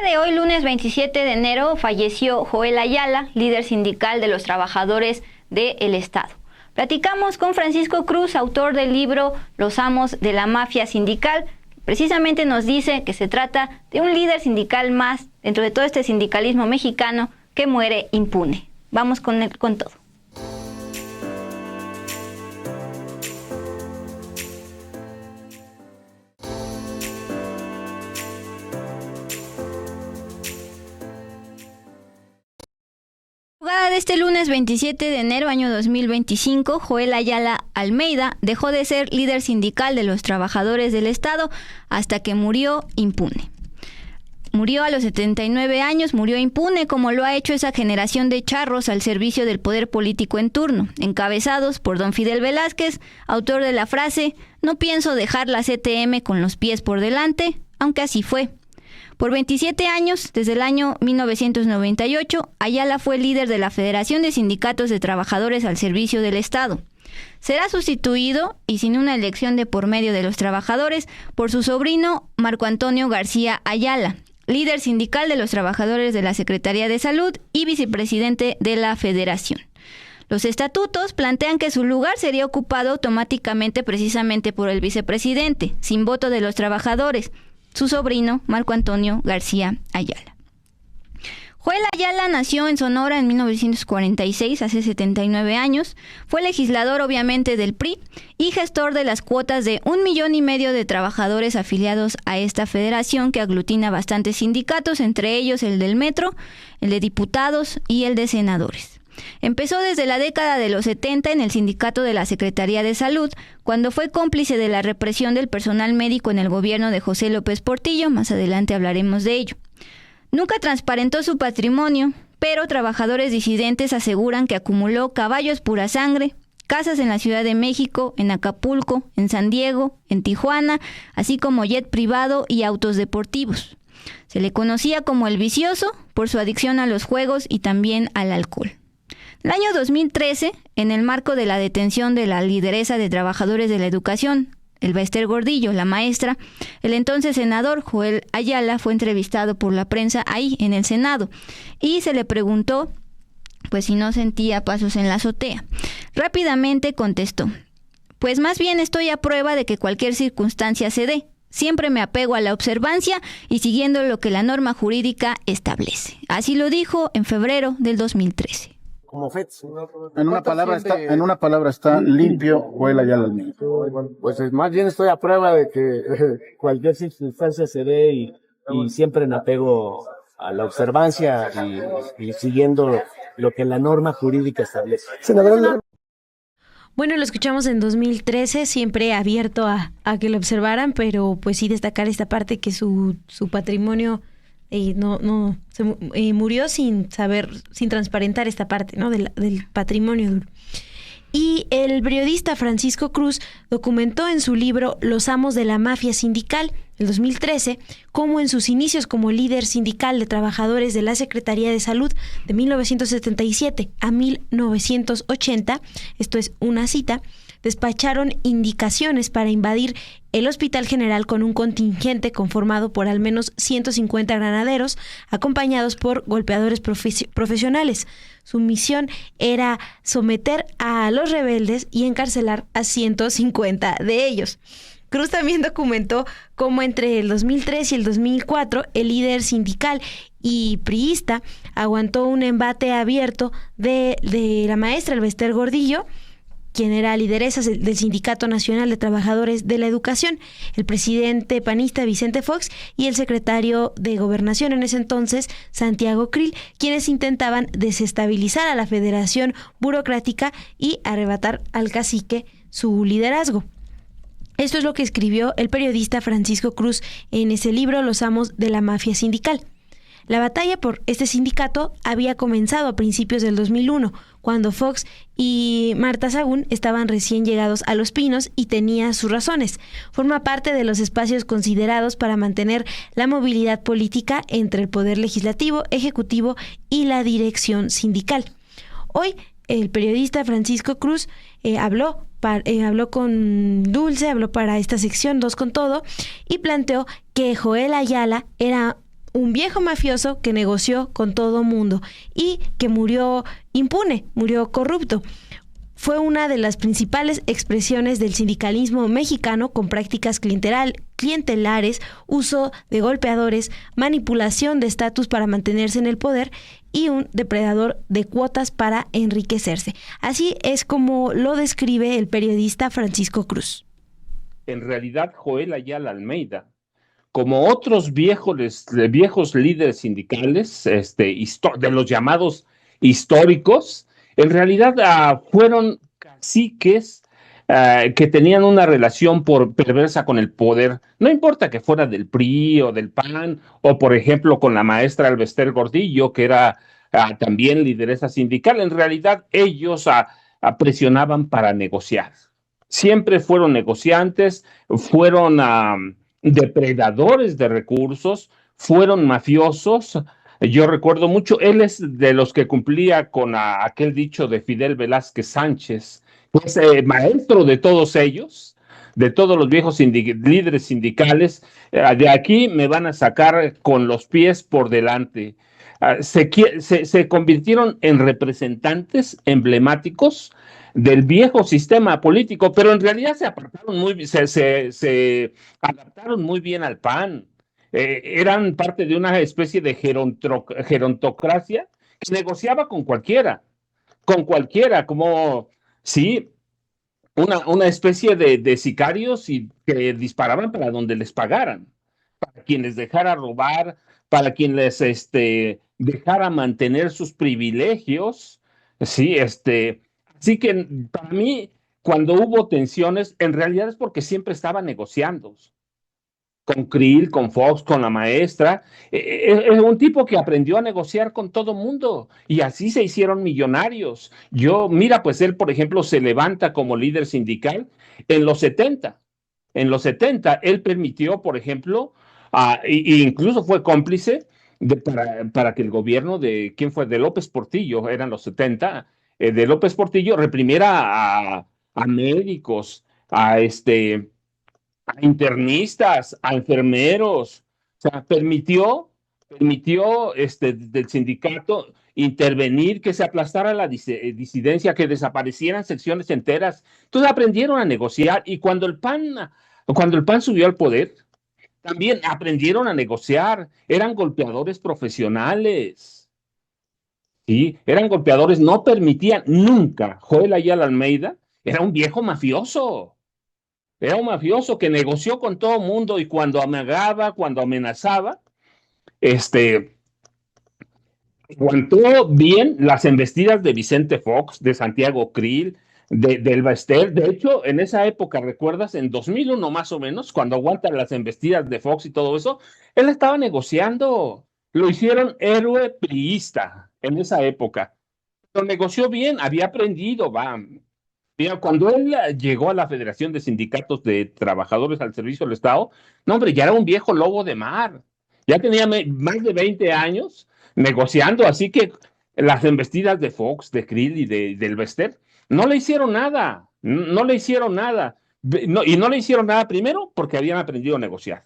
de hoy, lunes 27 de enero, falleció Joel Ayala, líder sindical de los trabajadores del Estado. Platicamos con Francisco Cruz, autor del libro Los amos de la mafia sindical. Precisamente nos dice que se trata de un líder sindical más dentro de todo este sindicalismo mexicano que muere impune. Vamos con todo. De este lunes 27 de enero año 2025, Joel Ayala Almeida dejó de ser líder sindical de los trabajadores del Estado hasta que murió impune. Murió a los 79 años, murió impune como lo ha hecho esa generación de charros al servicio del poder político en turno, encabezados por don Fidel Velázquez, autor de la frase "No pienso dejar la CTM con los pies por delante", aunque así fue. Por 27 años, desde el año 1998, Ayala fue líder de la Federación de Sindicatos de Trabajadores al Servicio del Estado. Será sustituido, y sin una elección de por medio de los trabajadores, por su sobrino Marco Antonio García Ayala, líder sindical de los trabajadores de la Secretaría de Salud y vicepresidente de la Federación. Los estatutos plantean que su lugar sería ocupado automáticamente precisamente por el vicepresidente, sin voto de los trabajadores, su sobrino Marco Antonio García Ayala. Joel Ayala nació en Sonora en 1946, hace 79 años. Fue legislador obviamente del PRI y gestor de las cuotas de 1,5 millones de trabajadores afiliados a esta federación que aglutina bastantes sindicatos, entre ellos el del Metro, el de diputados y el de senadores. Empezó desde la década de los 70 en el sindicato de la Secretaría de Salud, cuando fue cómplice de la represión del personal médico en el gobierno de José López Portillo. Más adelante hablaremos de ello. Nunca transparentó su patrimonio, pero trabajadores disidentes aseguran que acumuló caballos pura sangre, casas en la Ciudad de México, en Acapulco, en San Diego, en Tijuana, así como jet privado y autos deportivos. Se le conocía como el vicioso por su adicción a los juegos y también al alcohol. En el año 2013, en el marco de la detención de la lideresa de trabajadores de la educación, el Bester Gordillo, la maestra, el entonces senador Joel Ayala fue entrevistado por la prensa ahí en el Senado y se le preguntó pues si no sentía pasos en la azotea. Rápidamente contestó: "Pues más bien estoy a prueba de que cualquier circunstancia se dé. Siempre me apego a la observancia y siguiendo lo que la norma jurídica establece". Así lo dijo en febrero del 2013. Como FETS. En una palabra está limpio Joel Ayala Almeida. Pues más bien estoy a prueba de que cualquier circunstancia se dé y siempre me apego a la observancia y siguiendo lo que la norma jurídica establece. Bueno, lo escuchamos en 2013, siempre abierto a que lo observaran, pero pues sí destacar esta parte que su patrimonio murió sin transparentar esta parte, ¿no? del patrimonio duro. Y el periodista Francisco Cruz documentó en su libro Los amos de la mafia sindical, el 2013, cómo en sus inicios como líder sindical de trabajadores de la Secretaría de Salud de 1977 a 1980, esto es una cita, despacharon indicaciones para invadir el Hospital General con un contingente conformado por al menos 150 granaderos, acompañados por golpeadores profesionales. Su misión era someter a los rebeldes y encarcelar a 150 de ellos. Cruz también documentó cómo entre el 2003 y el 2004 el líder sindical y priista aguantó un embate abierto de la maestra Bester Gordillo, quien era lideresa del Sindicato Nacional de Trabajadores de la Educación, el presidente panista Vicente Fox y el secretario de Gobernación en ese entonces, Santiago Krill, quienes intentaban desestabilizar a la Federación Burocrática y arrebatar al cacique su liderazgo. Esto es lo que escribió el periodista Francisco Cruz en ese libro Los amos de la mafia sindical. La batalla por este sindicato había comenzado a principios del 2001, cuando Fox y Marta Sagún estaban recién llegados a Los Pinos y tenía sus razones. Forma parte de los espacios considerados para mantener la movilidad política entre el poder legislativo, ejecutivo y la dirección sindical. Hoy, el periodista Francisco Cruz habló con Dulce, habló para esta sección 2 con todo y planteó que Joel Ayala era un viejo mafioso que negoció con todo mundo y que murió impune, murió corrupto. Fue una de las principales expresiones del sindicalismo mexicano, con prácticas clientelares, uso de golpeadores, manipulación de estatus para mantenerse en el poder y un depredador de cuotas para enriquecerse. Así es como lo describe el periodista Francisco Cruz. En realidad, Joel Ayala Almeida, como otros viejos líderes sindicales, de los llamados históricos, en realidad fueron caciques que tenían una relación perversa con el poder. No importa que fuera del PRI o del PAN, o por ejemplo con la maestra Elvester Gordillo, que era también lideresa sindical. En realidad ellos presionaban para negociar. Siempre fueron negociantes, fueron depredadores de recursos, fueron mafiosos. Yo recuerdo mucho, él es de los que cumplía con aquel dicho de Fidel Velázquez Sánchez, pues maestro de todos ellos, de todos los viejos líderes sindicales. De aquí me van a sacar con los pies por delante. Se convirtieron en representantes emblemáticos del viejo sistema político, pero en realidad se adaptaron muy bien al PAN. Eran parte de una especie de gerontocracia que negociaba con cualquiera, como, sí, una especie de sicarios y que disparaban para donde les pagaran, para quien les dejara robar, para quien les dejara mantener sus privilegios, sí, así que para mí, cuando hubo tensiones, en realidad es porque siempre estaban negociando con Krill, con Fox, con la maestra. Es un tipo que aprendió a negociar con todo mundo y así se hicieron millonarios. Mira, pues él, por ejemplo, se levanta como líder sindical en los 70. En los 70, él permitió, por ejemplo, incluso fue cómplice para que el gobierno ¿quién fue? De López Portillo, eran los 70, de López Portillo reprimiera a médicos, a internistas, a enfermeros. O sea, permitió del sindicato intervenir, que se aplastara la disidencia, que desaparecieran secciones enteras. Entonces aprendieron a negociar, y cuando el PAN subió al poder, también aprendieron a negociar. Eran golpeadores profesionales. Sí, eran golpeadores, no permitían nunca. Joel Ayala Almeida era un viejo mafioso. Era un mafioso que negoció con todo el mundo, y cuando amagaba, cuando amenazaba, aguantó bien las embestidas de Vicente Fox, de Santiago Krill, de Elba Ester. De hecho, en esa época, ¿recuerdas? En 2001 más o menos, cuando aguantan las embestidas de Fox y todo eso, él estaba negociando. Lo hicieron héroe priista en esa época. Lo negoció bien, había aprendido, Mira, cuando él llegó a la Federación de Sindicatos de Trabajadores al Servicio del Estado, no, hombre, ya era un viejo lobo de mar. Ya tenía más de 20 años negociando, así que las embestidas de Fox, de Krill y del Bester no le hicieron nada, no le hicieron nada. Y no le hicieron nada, primero, porque habían aprendido a negociar.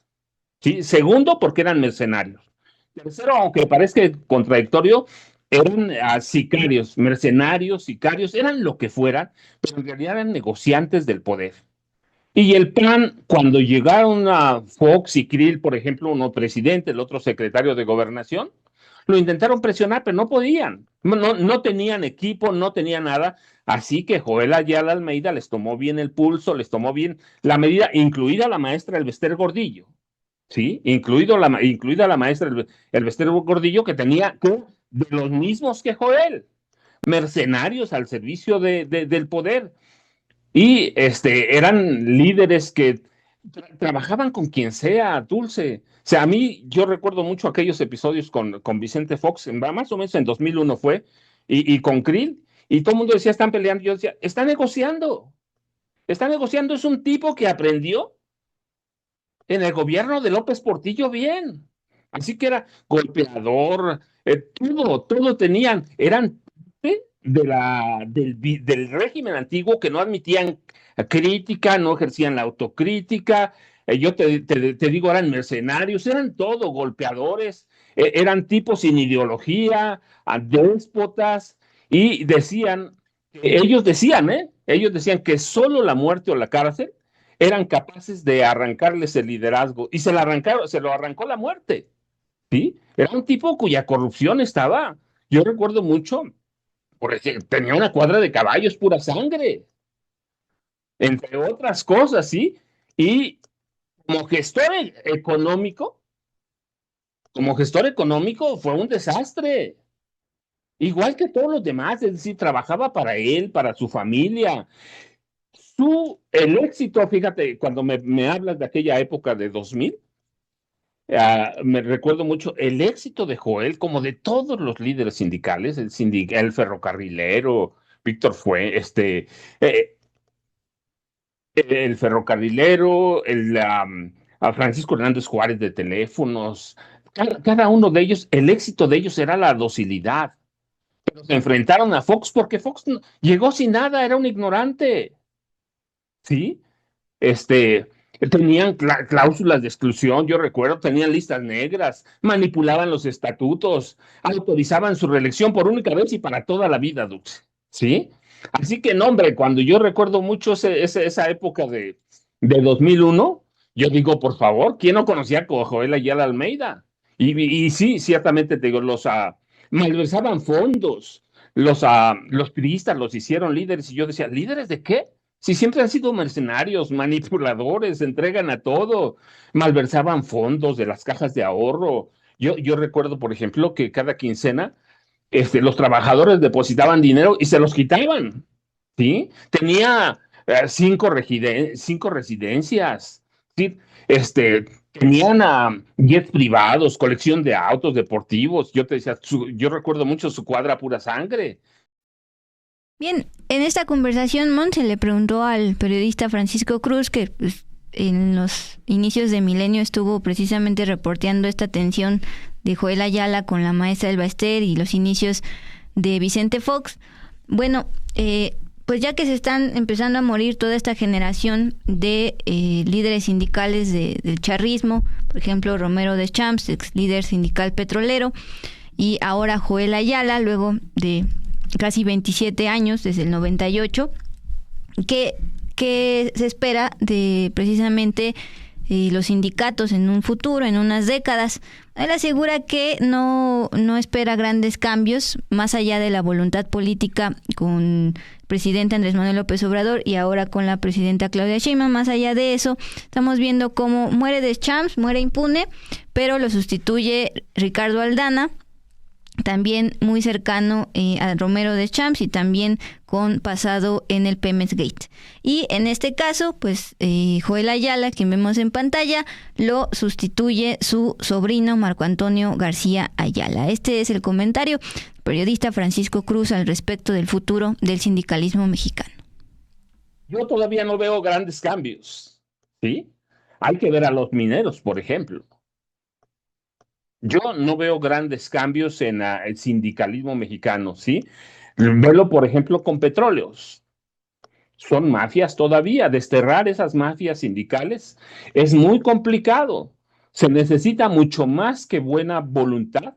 ¿Sí? Segundo, porque eran mercenarios. Tercero, aunque parezca contradictorio, eran sicarios, mercenarios, sicarios, eran lo que fueran, pero en realidad eran negociantes del poder. Y el PAN, cuando llegaron a Fox y Krill, por ejemplo, uno presidente, el otro secretario de Gobernación, lo intentaron presionar, pero no podían. No tenían equipo, no tenían nada. Así que Joel Ayala Almeida les tomó bien el pulso, les tomó bien la medida, incluida la maestra Elvester Gordillo. ¿Sí? Incluida la maestra Elvester Gordillo, que tenía de los mismos que Joel, mercenarios al servicio del poder. Y eran líderes que trabajaban con quien sea, Dulce. O sea, yo recuerdo mucho aquellos episodios con Vicente Fox, más o menos en 2001 fue, y con Krill, y todo el mundo decía, están peleando. Yo decía, está negociando, es un tipo que aprendió en el gobierno de López Portillo bien. Así que era golpeador, todo tenían, eran del régimen antiguo, que no admitían crítica, no ejercían la autocrítica. Yo te digo, eran mercenarios, eran todo golpeadores, eran tipos sin ideología, déspotas, y ellos decían que solo la muerte o la cárcel eran capaces de arrancarles el liderazgo, y se lo arrancó la muerte, ¿sí? Era un tipo cuya corrupción estaba, yo recuerdo mucho, tenía una cuadra de caballos pura sangre, entre otras cosas, ¿sí? Y como gestor económico, fue un desastre. Igual que todos los demás, es decir, trabajaba para él, para su familia. El éxito, fíjate, cuando me hablas de aquella época de 2000, me recuerdo mucho el éxito de Joel, como de todos los líderes sindicales, el ferrocarrilero, Víctor fue, el ferrocarrilero, a Francisco Hernández Juárez de teléfonos, cada uno de ellos, el éxito de ellos era la docilidad. Pero se enfrentaron a Fox porque Fox llegó sin nada, era un ignorante, ¿sí? Tenían cláusulas de exclusión, yo recuerdo, tenían listas negras, manipulaban los estatutos, autorizaban su reelección por única vez y para toda la vida, Dux, ¿sí? Así que, no, hombre, cuando yo recuerdo mucho esa época de 2001, yo digo, por favor, ¿quién no conocía a Joel Ayala Almeida? Y sí, ciertamente te digo, malversaban fondos, los priistas los hicieron líderes, y yo decía, ¿líderes de qué? Si siempre han sido mercenarios, manipuladores, se entregan a todo, malversaban fondos de las cajas de ahorro. Yo recuerdo, por ejemplo, que cada quincena los trabajadores depositaban dinero y se los quitaban, ¿sí? Tenía 5 residencias, ¿sí? Tenían jets privados, colección de autos deportivos. Yo te decía, yo recuerdo mucho su cuadra pura sangre. Bien, en esta conversación Montse le preguntó al periodista Francisco Cruz, que pues, en los inicios de Milenio estuvo precisamente reporteando esta tensión de Joel Ayala con la maestra Elba Ester y los inicios de Vicente Fox. Bueno, pues ya que se están empezando a morir toda esta generación de líderes sindicales del charrismo, por ejemplo Romero Deschamps, ex líder sindical petrolero, y ahora Joel Ayala, luego de casi 27 años, desde el 98, que se espera de precisamente los sindicatos en un futuro, en unas décadas. Él asegura que no espera grandes cambios más allá de la voluntad política con el presidente Andrés Manuel López Obrador y ahora con la presidenta Claudia Sheinbaum. Más allá de eso, estamos viendo cómo muere Deschamps, muere impune, pero lo sustituye Ricardo Aldana, también muy cercano a Romero Deschamps y también con pasado en el Pemex Gate. Y en este caso, pues Joel Ayala, quien vemos en pantalla, lo sustituye su sobrino Marco Antonio García Ayala. Este es el comentario del periodista Francisco Cruz al respecto del futuro del sindicalismo mexicano. Yo todavía no veo grandes cambios, ¿sí? Hay que ver a los mineros, por ejemplo. Yo no veo grandes cambios en el sindicalismo mexicano, ¿sí? Velo, por ejemplo, con petróleos. Son mafias todavía. Desterrar esas mafias sindicales es muy complicado. Se necesita mucho más que buena voluntad.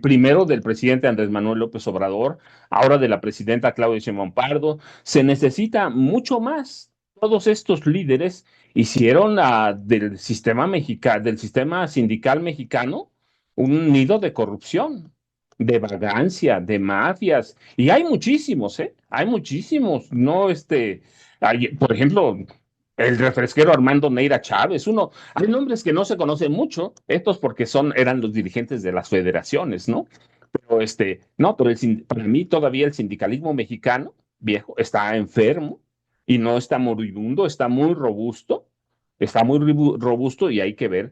Primero del presidente Andrés Manuel López Obrador, ahora de la presidenta Claudia Sheinbaum Pardo. Se necesita mucho más. Todos estos líderes hicieron del sistema sindical mexicano un nido de corrupción, de vagancia, de mafias, y hay muchísimos, hay muchísimos, no por ejemplo, el refresquero Armando Neira Chávez, hay nombres que no se conocen mucho, estos porque eran los dirigentes de las federaciones, ¿no? Pero no, pero para mí todavía el sindicalismo mexicano, viejo, está enfermo, y no está moribundo, está muy robusto y hay que ver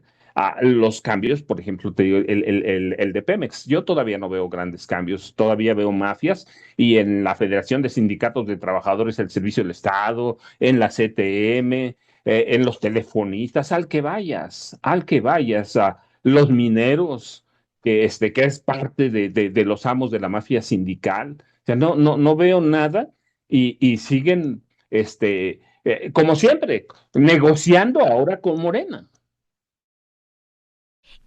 los cambios, por ejemplo, te digo, el de Pemex. Yo todavía no veo grandes cambios, todavía veo mafias, y en la Federación de Sindicatos de Trabajadores del Servicio del Estado, en la CTM, en los telefonistas, al que vayas, a los mineros, que es parte de los amos de la mafia sindical. O sea, no veo nada, y siguen como siempre, negociando ahora con Morena.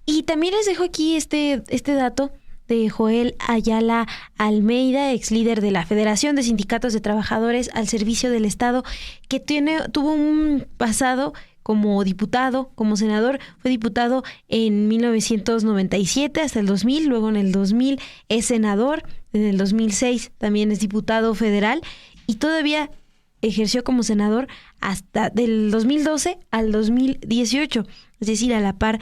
Y también les dejo aquí este dato de Joel Ayala Almeida, ex líder de la Federación de Sindicatos de Trabajadores al Servicio del Estado, que tuvo un pasado como diputado, como senador. Fue diputado en 1997 hasta el 2000, luego en el 2000 es senador, en el 2006 también es diputado federal y todavía ejerció como senador hasta del 2012 al 2018, es decir, a la par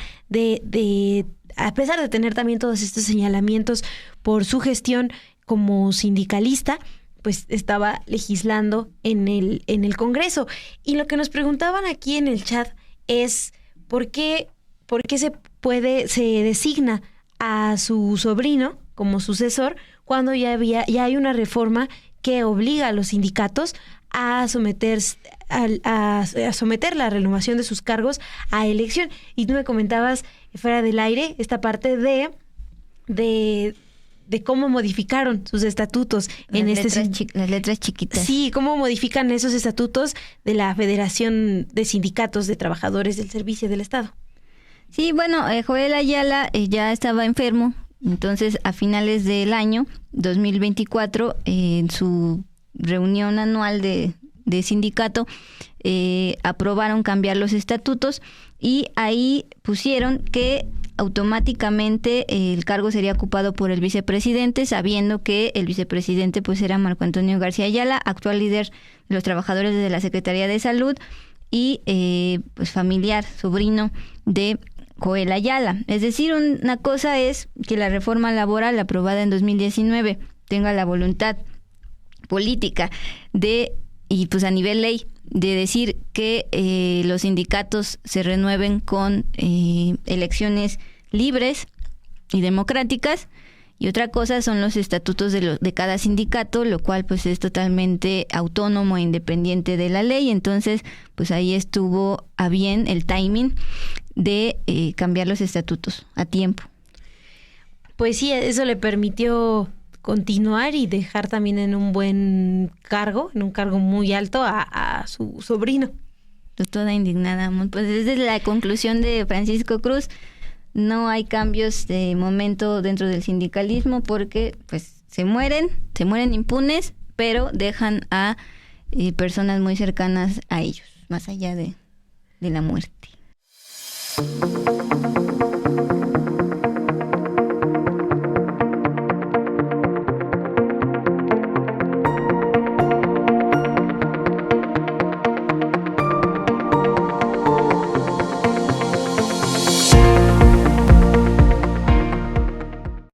a pesar de tener también todos estos señalamientos por su gestión como sindicalista, pues estaba legislando en el Congreso. Y lo que nos preguntaban aquí en el chat es ¿por qué se designa a su sobrino como sucesor cuando ya hay una reforma que obliga a los sindicatos a someter la renovación de sus cargos a elección? Y tú me comentabas fuera del aire esta parte de cómo modificaron sus estatutos las letras chiquitas. Sí, cómo modifican esos estatutos de la Federación de Sindicatos de Trabajadores del Servicio del Estado. Sí, bueno, Joel Ayala ya estaba enfermo, entonces a finales del año 2024, en su reunión anual de sindicato, aprobaron cambiar los estatutos y ahí pusieron que automáticamente el cargo sería ocupado por el vicepresidente, sabiendo que el vicepresidente pues era Marco Antonio García Ayala, actual líder de los trabajadores de la Secretaría de Salud y pues familiar, sobrino de Joel Ayala. Es decir, una cosa es que la reforma laboral aprobada en 2019 tenga la voluntad política y pues a nivel ley, de decir que los sindicatos se renueven con elecciones libres y democráticas, y otra cosa son los estatutos de cada sindicato, lo cual pues es totalmente autónomo e independiente de la ley. Entonces pues ahí estuvo a bien el timing de cambiar los estatutos a tiempo. Pues sí, eso le permitió continuar y dejar también en un buen cargo, en un cargo muy alto a su sobrino. Estoy toda indignada. Pues desde la conclusión de Francisco Cruz, no hay cambios de momento dentro del sindicalismo porque pues se mueren impunes, pero dejan a personas muy cercanas a ellos, más allá de la muerte.